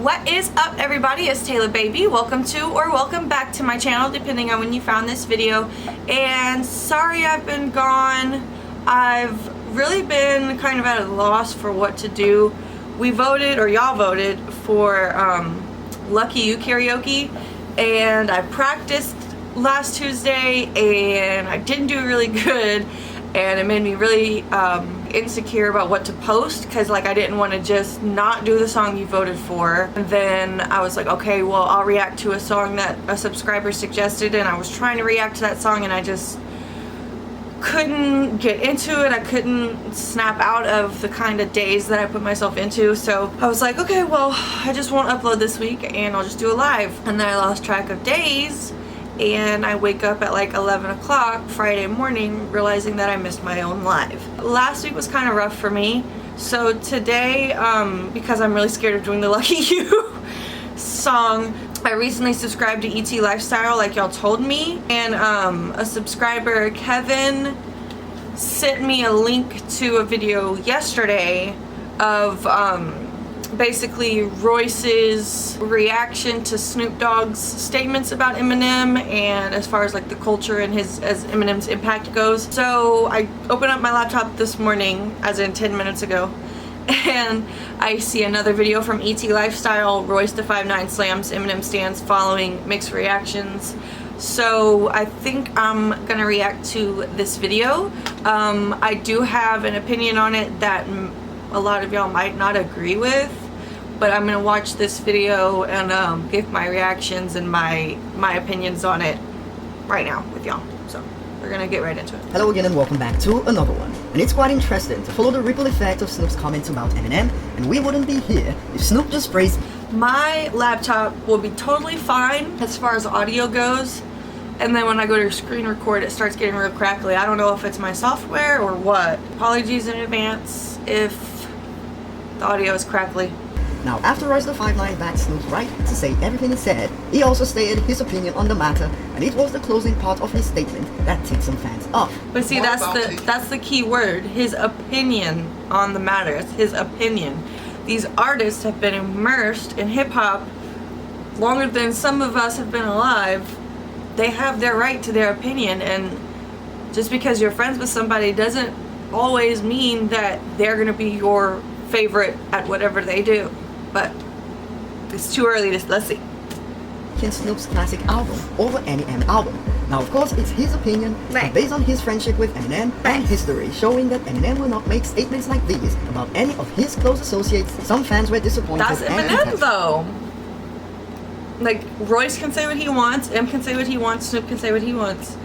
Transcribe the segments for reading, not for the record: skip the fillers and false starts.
What is up, everybody? It's Taylor Baby. Welcome to or welcome back to my channel, depending on when you found this video. And sorry I've been gone. I've really been kind of at a loss for what to do. We voted, or y'all voted, for Lucky You karaoke, and I practiced last Tuesday and I didn't do really good, and it made me really insecure about what to post, because like I didn't want to just not do the song you voted for. And then I was like, okay, well, I'll react to a song that a subscriber suggested, and I was trying to react to that song and I just couldn't get into it. I couldn't snap out of the kind of days that I put myself into. So I was like, okay, well, I just won't upload this week and I'll just do a live. And then I lost track of days, and I wake up at like 11 o'clock Friday morning realizing that I missed my own live. Last week was kind of rough for me, so today, because I'm really scared of doing the Lucky You song, I recently subscribed to ETLifestyle like y'all told me, and a subscriber, Kevin, sent me a link to a video yesterday of basically Royce's reaction to Snoop Dogg's statements about Eminem, and as far as like the culture and as Eminem's impact goes. So I opened up my laptop this morning, as in 10 minutes ago, and I see another video from ETLifestyle, Royce the 5'9" slams Eminem stands following mixed reactions. So I think I'm gonna react to this video. I do have an opinion on it that a lot of y'all might not agree with, but I'm gonna watch this video and give my reactions and my opinions on it right now with y'all. So we're gonna get right into it. Hello again and welcome back to another one. And it's quite interesting to follow the ripple effect of Snoop's comments about Eminem, and we wouldn't be here if Snoop just praised. My laptop will be totally fine as far as audio goes, and then when I go to screen record it starts getting real crackly. I don't know if it's my software or what. Apologies in advance if the audio is crackly. Now, after Royce the 5'9" backed Snoop's right to say everything he said, he also stated his opinion on the matter, and it was the closing part of his statement that ticked some fans off. But see, that's the key word, his opinion on the matter. It's his opinion. These artists have been immersed in hip-hop longer than some of us have been alive. They have their right to their opinion, and just because you're friends with somebody doesn't always mean that they're gonna be your favorite at whatever they do. But it's too early to, let's see. Snoop's classic album over Eminem album. Now, of course, it's his opinion, but based on his friendship with Eminem and history showing that Eminem will not make statements like these about any of his close associates, some fans were disappointed. That's Eminem, though. Like, Royce can say what he wants, M can say what he wants, Snoop can say what he wants.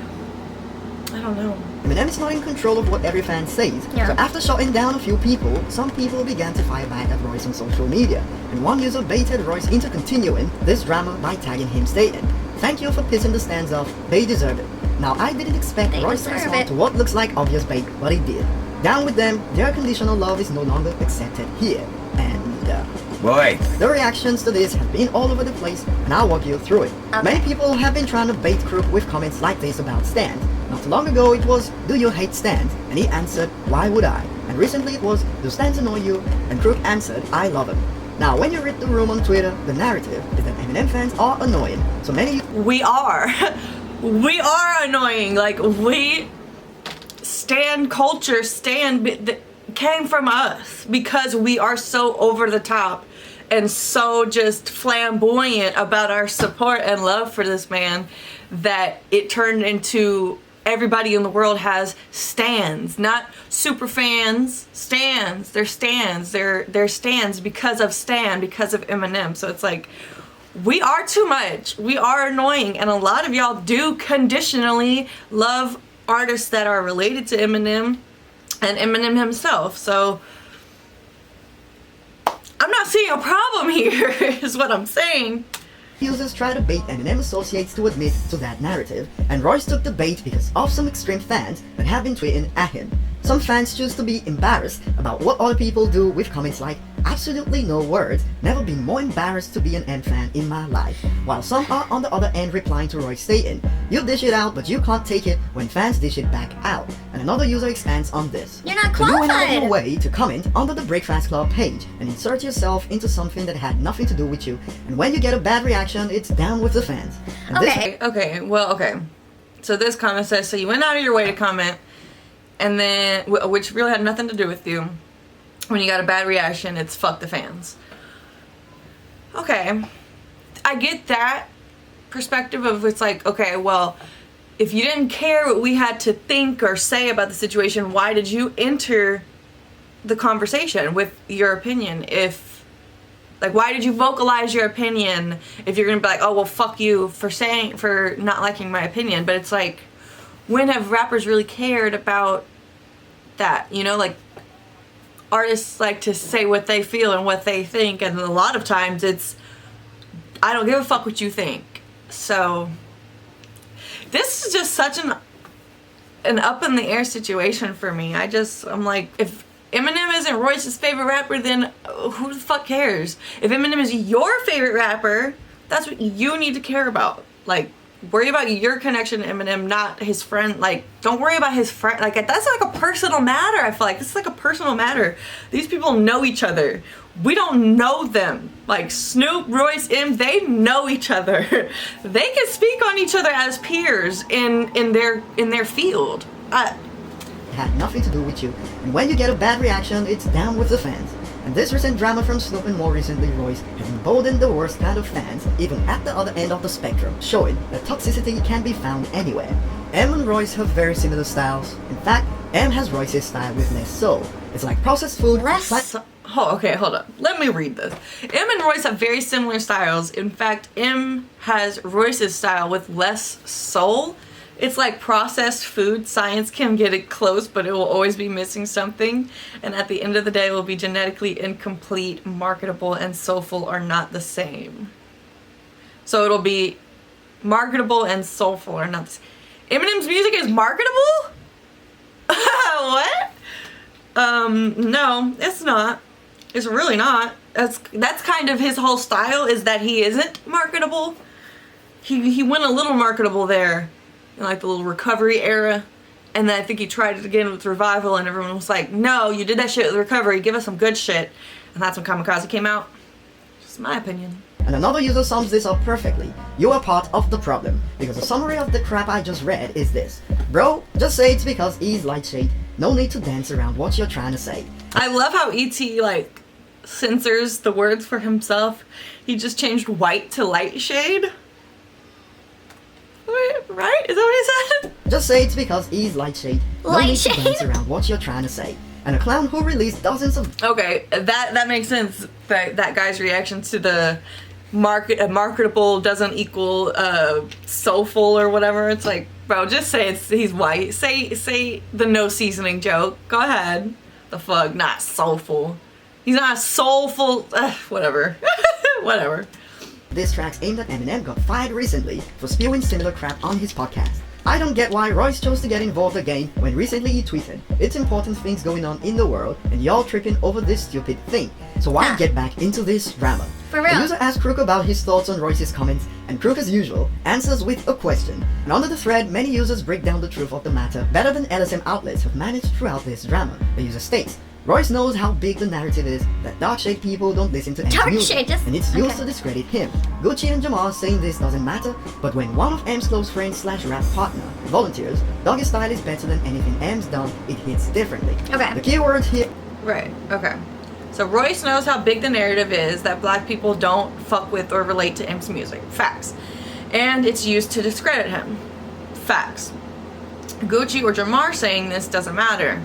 I don't know. Eminem is not in control of what every fan says. Yeah. So after shutting down a few people, some people began to fire back at Royce on social media, and one user baited Royce into continuing this drama by tagging him, stating, "Thank you for pissing the stands off, they deserve it." Now, I didn't expect Royce to respond to what looks like obvious bait, but he did. Down with them, their conditional love is no longer accepted here. And boy, the reactions to this have been all over the place, and I'll walk you through it. Okay. Many people have been trying to bait Crook with comments like this about Stan. Not too long ago it was, "Do you hate Stan?" And he answered, "Why would I?" And recently it was, "Do Stans annoy you?" And Crook answered, "I love him." Now, when you read the room on Twitter, the narrative is that Eminem fans are annoying. So many... We are. We are annoying. Like, we... Stan culture, came from us because we are so over the top and so just flamboyant about our support and love for this man that it turned into everybody in the world has stans, not super fans, stans. They're stans. They're stans because of Stan, because of Eminem. So it's like, we are too much. We are annoying, and a lot of y'all do conditionally love artists that are related to Eminem and Eminem himself. So I'm not seeing a problem here is what I'm saying. Users try to bait Eminem associates to admit to that narrative, and Royce took the bait because of some extreme fans that have been tweeting at him. Some fans choose to be embarrassed about what other people do with comments like, absolutely no words, never been more embarrassed to be an M fan in my life. While some are on the other end replying to Roy stating, you dish it out but you can't take it when fans dish it back out. And another user expands on this. You're not So you went out of qualified. your way to comment under the Breakfast Club page and insert yourself into something that had nothing to do with you, and when you get a bad reaction, it's down with the fans. And this Okay. So this comment says, so you went out of your way to comment, and then, which really had nothing to do with you. When you got a bad reaction, it's fuck the fans. Okay. I get that perspective of it's like, okay, well, if you didn't care what we had to think or say about the situation, why did you enter the conversation with your opinion? Like, why did you vocalize your opinion if you're gonna be like, oh, well, fuck you for not liking my opinion? But it's like, when have rappers really cared about that? You know, like, artists like to say what they feel and what they think, and a lot of times it's, I don't give a fuck what you think. So, this is just such an up in the air situation for me. I'm like, if Eminem isn't Royce's favorite rapper, then who the fuck cares? If Eminem is your favorite rapper, that's what you need to care about. Like, worry about your connection to Eminem, not his friend. Like, don't worry about his friend. Like, that's like a personal matter. I feel like this is like a personal matter. These people know each other. We don't know them. Like, Snoop, Royce, they know each other. They can speak on each other as peers in their field. had nothing to do with you, and when you get a bad reaction, it's down with the fans. And this recent drama from Snoop and more recently Royce has emboldened the worst kind of fans, even at the other end of the spectrum, showing that toxicity can be found anywhere. M and Royce have very similar styles. In fact, M has Royce's style with less soul. It's like processed food. Okay, hold up. Let me read this. M and Royce have very similar styles. In fact, M has Royce's style with less soul. It's like processed food. Science can get it close, but it will always be missing something. And at the end of the day, it will be genetically incomplete. Marketable and soulful are not the same. So it'll be marketable and soulful are not the same. Eminem's music is marketable? What? No, it's not. It's really not. That's kind of his whole style, is that he isn't marketable. He went a little marketable there in like the little recovery era, and then I think he tried it again with Revival, and everyone was like, no, you did that shit with Recovery, give us some good shit. And that's when Kamikaze came out. Just my opinion. And another user sums this up perfectly. You are part of the problem, because the summary of the crap I just read is this. Bro, just say it's because he's light shade. No need to dance around what you're trying to say. I love how E.T. like censors the words for himself. He just changed white to light shade. Wait, right? Is that what he said? Just say it's because he's light shade. No Light need shade? to dance around what you're trying to say. And a clown who released dozens of Okay, that makes sense. That guy's reaction to the marketable doesn't equal soulful or whatever. It's like, bro, just say he's white. Say the no seasoning joke. Go ahead. The fuck, not soulful. He's not soulful. Whatever. Whatever. diss tracks aimed at Eminem got fired recently for spewing similar crap on his podcast. I don't get why Royce chose to get involved again when recently he tweeted, "It's important things going on in the world and y'all tripping over this stupid thing. So why get back into this drama?" For real. The user asked Crook about his thoughts on Royce's comments, and Crook as usual answers with a question. And under the thread, many users break down the truth of the matter better than LSM outlets have managed throughout this drama. The user states, Royce knows how big the narrative is that dark shade people don't listen to M's Dark music, shade, just- and it's used okay. to discredit him. Gucci and Jamar saying this doesn't matter, but when one of M's close friends / rap partner volunteers, Doggy Style is better than anything M's done, it hits differently. Okay. The keyword here Right, okay. So Royce knows how big the narrative is that black people don't fuck with or relate to M's music. Facts. And it's used to discredit him. Facts. Gucci or Jamar saying this doesn't matter.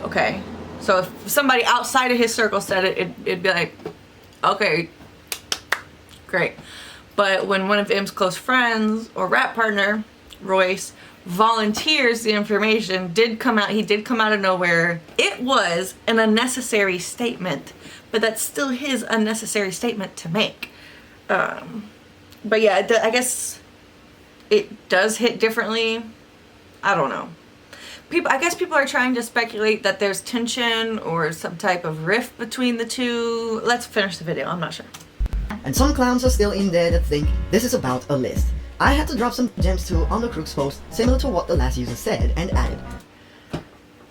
Okay. So if somebody outside of his circle said it, it'd be like, okay, great. But when one of M's close friends or rap partner, Royce, volunteers the information, he did come out of nowhere. It was an unnecessary statement, but that's still his unnecessary statement to make. But yeah, I guess it does hit differently. I don't know. I guess people are trying to speculate that there's tension or some type of rift between the two. Let's finish the video. I'm not sure. And some clowns are still in there that think this is about a list. I had to drop some gems too on the Crook's post, similar to what the last user said, and added.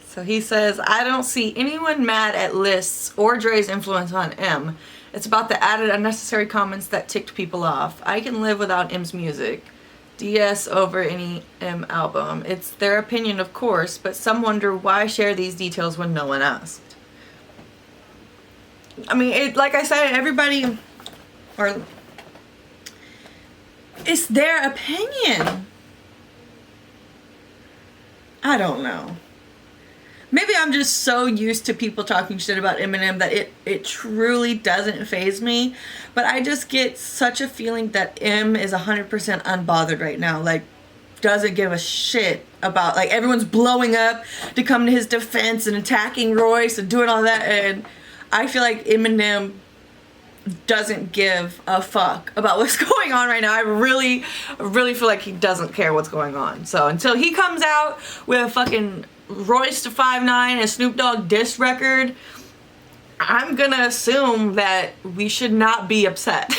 So he says, I don't see anyone mad at lists or Dre's influence on M. It's about the added unnecessary comments that ticked people off. I can live without M's music. DS over any M album. It's their opinion, of course, but some wonder why share these details when no one asked. I mean, like I said, everybody, or it's their opinion. I don't know. Maybe I'm just so used to people talking shit about Eminem that it truly doesn't faze me. But I just get such a feeling that M is 100% unbothered right now. Like, doesn't give a shit about, like, everyone's blowing up to come to his defense and attacking Royce and doing all that. And I feel like Eminem doesn't give a fuck about what's going on right now. I really feel like he doesn't care what's going on. So until he comes out with a fucking Royce to 5'9" and Snoop Dogg diss record, I'm gonna assume that we should not be upset.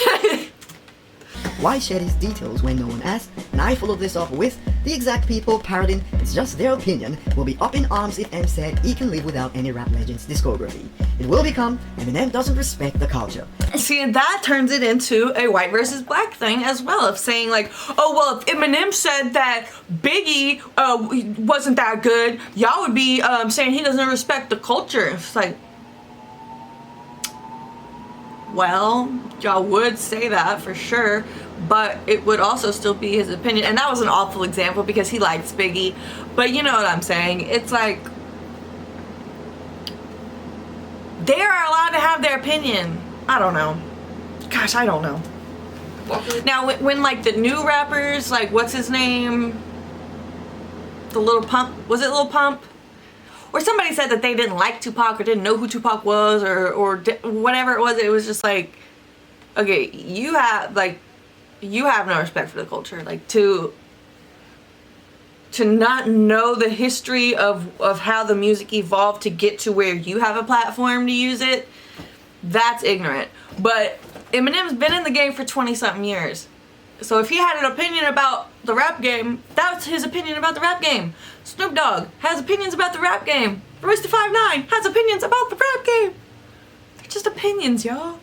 Why share these details when no one asked? And I followed this up with the exact people parroting it's just their opinion will be up in arms if M said he can live without any rap legend's discography. It will become Eminem doesn't respect the culture. See, and that turns it into a white versus black thing as well, of saying like, oh well, if Eminem said that Biggie wasn't that good, y'all would be saying he doesn't respect the culture. It's like, well, y'all would say that for sure, but it would also still be his opinion. And that was an awful example because he likes Biggie, but you know what I'm saying. It's like, they are allowed to have their opinion. I don't know. Gosh, I don't know. Now, when like the new rappers, like what's his name? The Lil Pump, was it Lil Pump? Or somebody said that they didn't like Tupac or didn't know who Tupac was or whatever it was just like, okay, you have no respect for the culture. Like to not know the history of how the music evolved to get to where you have a platform to use it, that's ignorant. But Eminem's been in the game for 20-something years. So if he had an opinion about the rap game, that's his opinion about the rap game. Snoop Dogg has opinions about the rap game. Royce the 5'9" has opinions about the rap game. They're just opinions, y'all.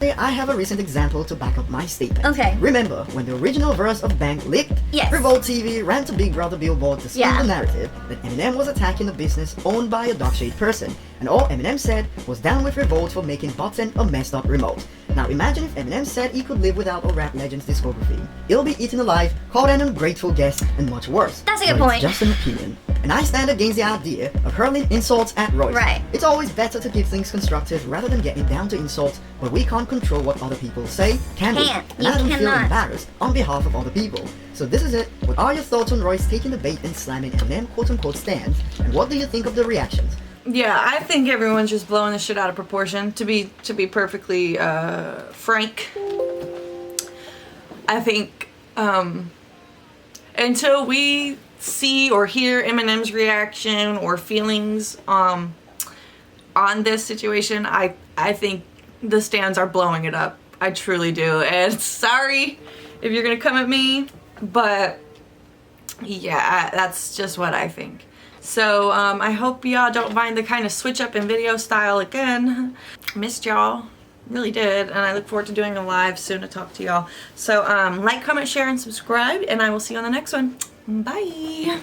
I have a recent example to back up my statement. Okay. Remember when the original verse of Bang leaked? Yes. Revolt TV ran to Big Brother Billboard to spin the narrative that Eminem was attacking a business owned by a dark shade person, and all Eminem said was down with Revolt for making bots and a messed up remote. Now imagine if Eminem said he could live without a rap legend's discography. He'll be eaten alive, called an ungrateful guest, and much worse. That's a good But point. It's just an opinion. And I stand against the idea of hurling insults at Royce. Right. It's always better to keep things constructive rather than getting down to insults, but we can't control what other people say, can we? Can't. And You I don't feel cannot. embarrassed on behalf of other people. So this is it. What are your thoughts on Royce taking the bait and slamming Eminem quote-unquote stands? And what do you think of the reactions? Yeah, I think everyone's just blowing this shit out of proportion. To be perfectly frank, I think until we see or hear Eminem's reaction or feelings on this situation, I think the stands are blowing it up. I truly do. And sorry if you're gonna come at me, but yeah, that's just what I think. So I hope y'all don't mind the kind of switch up in video style again. Missed y'all, really did, and I look forward to doing a live soon to talk to y'all. So like, comment, share, and subscribe, and I will see you on the next one. Bye.